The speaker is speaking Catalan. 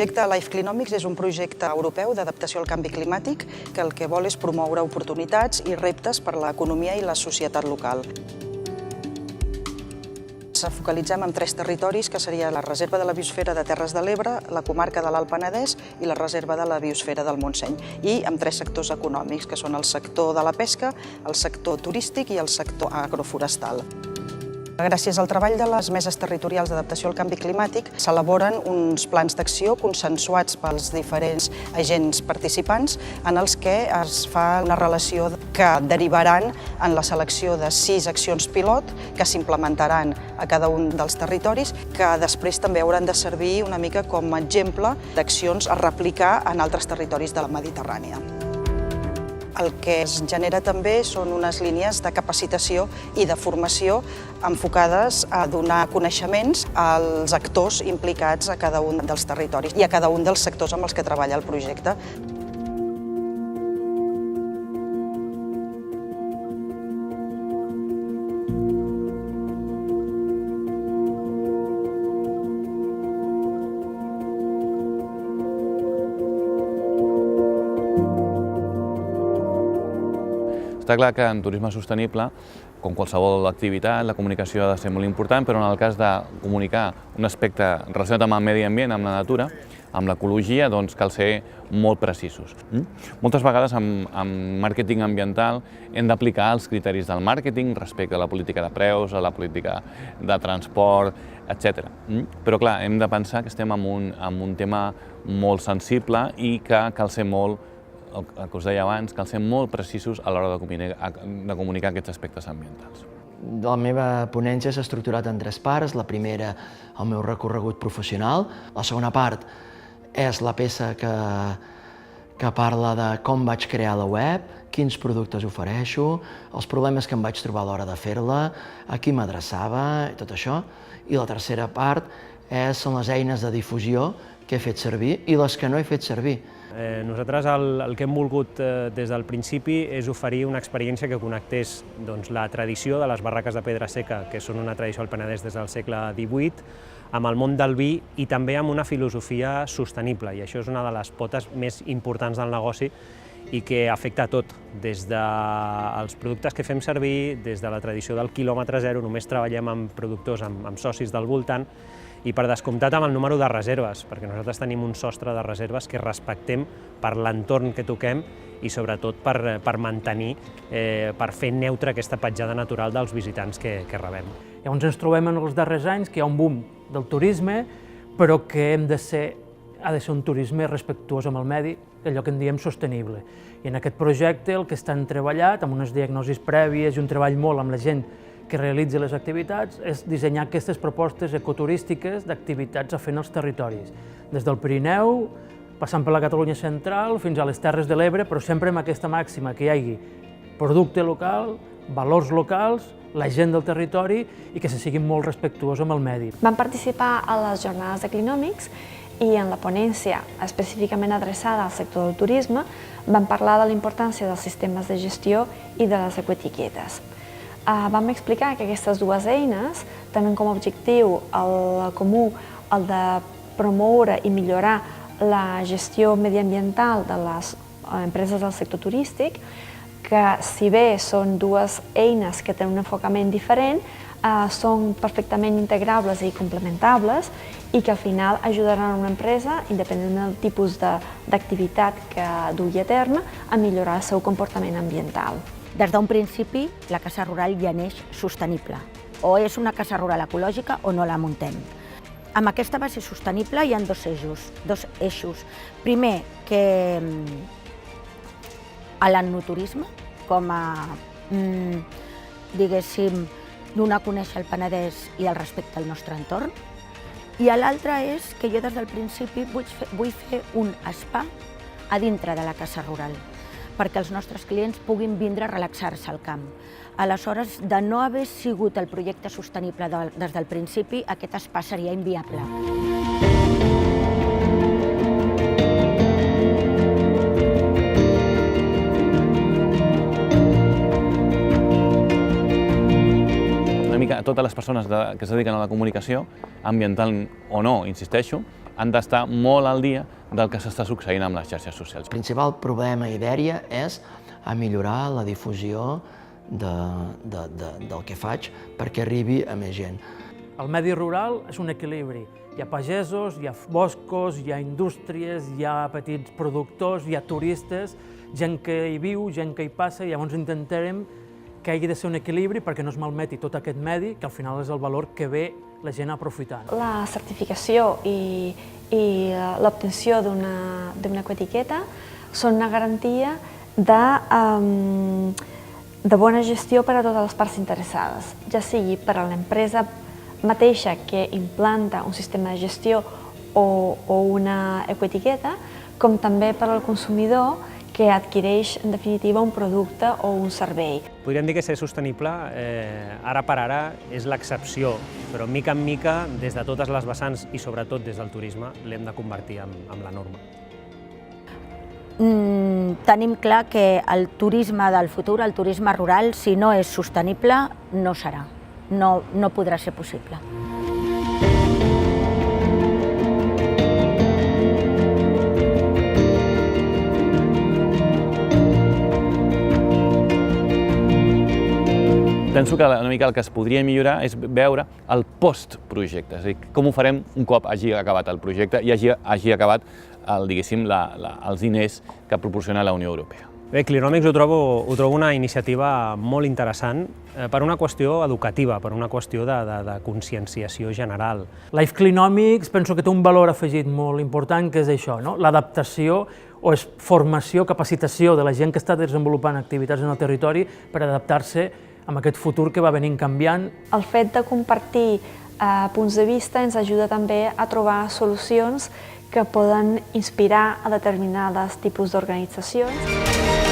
projecte Life Clinomics és un projecte europeu d'adaptació al canvi climàtic que el que vol és promoure oportunitats i reptes per a l'economia i la societat local. Ens focalitzem en 3 territoris, que seria la Reserva de la Biosfera de Terres de l'Ebre, la comarca de l'Alt Penedès i la Reserva de la Biosfera del Montseny, i amb 3 sectors econòmics, que són el sector de la pesca, el sector turístic i el sector agroforestal. Gràcies al treball de les meses territorials d'adaptació al canvi climàtic s'elaboren uns plans d'acció consensuats pels diferents agents participants en els que es fa una relació que derivaran en la selecció de 6 accions pilot que s'implementaran a cada un dels territoris, que després també hauran de servir una mica com a exemple d'accions a replicar en altres territoris de la Mediterrània. El que es genera també són unes línies de capacitació i de formació enfocades a donar coneixements als actors implicats a cada un dels territoris i a cada un dels sectors amb els que treballa el projecte. Està clar que en turisme sostenible, com qualsevol activitat, la comunicació ha de ser molt important, però en el cas de comunicar un aspecte relacionat amb el medi ambient, amb la natura, amb l'ecologia, doncs cal ser molt precisos. Moltes vegades en màrqueting ambiental hem d'aplicar els criteris del màrqueting respecte a la política de preus, a la política de transport, etc. Però clar, hem de pensar que estem en un tema molt sensible i que cal ser molt, el que us deia abans, cal ser molt precisos a l'hora de comunicar aquests aspectes ambientals. La meva ponència s'ha estructurat en 3 parts. La primera, el meu recorregut professional. La segona part és la peça que parla de com vaig crear la web, quins productes ofereixo, els problemes que em vaig trobar a l'hora de fer-la, a qui m'adreçava, i tot això. I la tercera part són les eines de difusió que he fet servir i les que no he fet servir. Nosaltres el que hem volgut des del principi és oferir una experiència que connectés la tradició de les barraques de pedra seca, que són una tradició al Penedès des del segle XVIII, amb el món del vi i també amb una filosofia sostenible, i això és una de les potes més importants del negoci i que afecta a tot, des dels productes que fem servir, des de la tradició del quilòmetre zero, només treballem amb productors, amb socis del voltant, i per descomptat amb el número de reserves, perquè nosaltres tenim un sostre de reserves que respectem per l'entorn que toquem i sobretot per mantenir, per fer neutra aquesta petjada natural dels visitants que rebem. Llavors ens trobem en els darrers anys que hi ha un boom del turisme, però que ha de ser un turisme respectuós amb el medi, allò que en diem sostenible. I en aquest projecte el que estan treballat, amb unes diagnosis prèvies i un treball molt amb la gent que realitza les activitats, és dissenyar aquestes propostes ecoturístiques d'activitats a fer en els territoris, des del Pirineu, passant per la Catalunya central, fins a les Terres de l'Ebre, però sempre amb aquesta màxima, que hi hagi producte local, valors locals, la gent del territori i que se siguin molt respectuós amb el medi. Vam participar a les jornades de Clinomics i en la ponència específicament adreçada al sector del turisme vam parlar de la importància dels sistemes de gestió i de les ecoetiquetes. Vam explicar que aquestes 2 eines tenen com a objectiu comú el de promoure i millorar la gestió mediambiental de les empreses del sector turístic, que si bé són 2 eines que tenen un enfocament diferent, són perfectament integrables i complementables i que al final ajudaran una empresa, independent del tipus d'activitat que dugui a terme, a millorar el seu comportament ambiental. Des d'un principi, la casa rural ja neix sostenible. O és una casa rural ecològica o no la muntem. Amb aquesta base sostenible hi ha 2 eixos. Primer, que l'enoturisme, com a, diguéssim, donar a conèixer el Penedès i el respecte al nostre entorn. I l'altre és que jo des del principi vull fer un spa a dintre de la casa rural, perquè els nostres clients puguin vindre a relaxar-se al camp. Aleshores, de no haver sigut el projecte sostenible des del principi, aquest spa seria inviable. Una mica a totes les persones que es dediquen a la comunicació, ambiental o no, insisteixo, han d'estar molt al dia del que s'està succeint amb les xarxes socials. El principal problema a Ibèria és a millorar la difusió del que faig perquè arribi a més gent. El medi rural és un equilibri. Hi ha pagesos, hi ha boscos, hi ha indústries, hi ha petits productors, hi ha turistes, gent que hi viu, gent que hi passa, i llavors intentarem que hagi de ser un equilibri perquè no es malmeti tot aquest medi, que al final és el valor que ve la gent aprofitant. La certificació i l'obtenció d'una ecoetiqueta són una garantia de bona gestió per a totes les parts interessades, ja sigui per a l'empresa mateixa que implanta un sistema de gestió o una ecoetiqueta, com també per al consumidor que adquireix, en definitiva, un producte o un servei. Podríem dir que ser sostenible, ara per ara, és l'excepció, però mica en mica, des de totes les vessants i sobretot des del turisme, l'hem de convertir en la norma. Tenim clar que el turisme del futur, el turisme rural, si no és sostenible, no serà. No podrà ser possible. Penso que una mica el que es podria millorar és veure el post-projecte, és a dir, com ho farem un cop hagi acabat el projecte i hagi acabat, diguéssim, els diners que proporciona la Unió Europea. Bé, Clinomics ho trobo una iniciativa molt interessant per una qüestió educativa, per una qüestió de conscienciació general. Life Clinomics penso que té un valor afegit molt important, que és això, no? L'adaptació o és formació, capacitació de la gent que està desenvolupant activitats en el territori per adaptar-se a aquest futur que va venint canviant. El fet de compartir punts de vista ens ajuda també a trobar solucions que poden inspirar a determinats tipus d'organitzacions.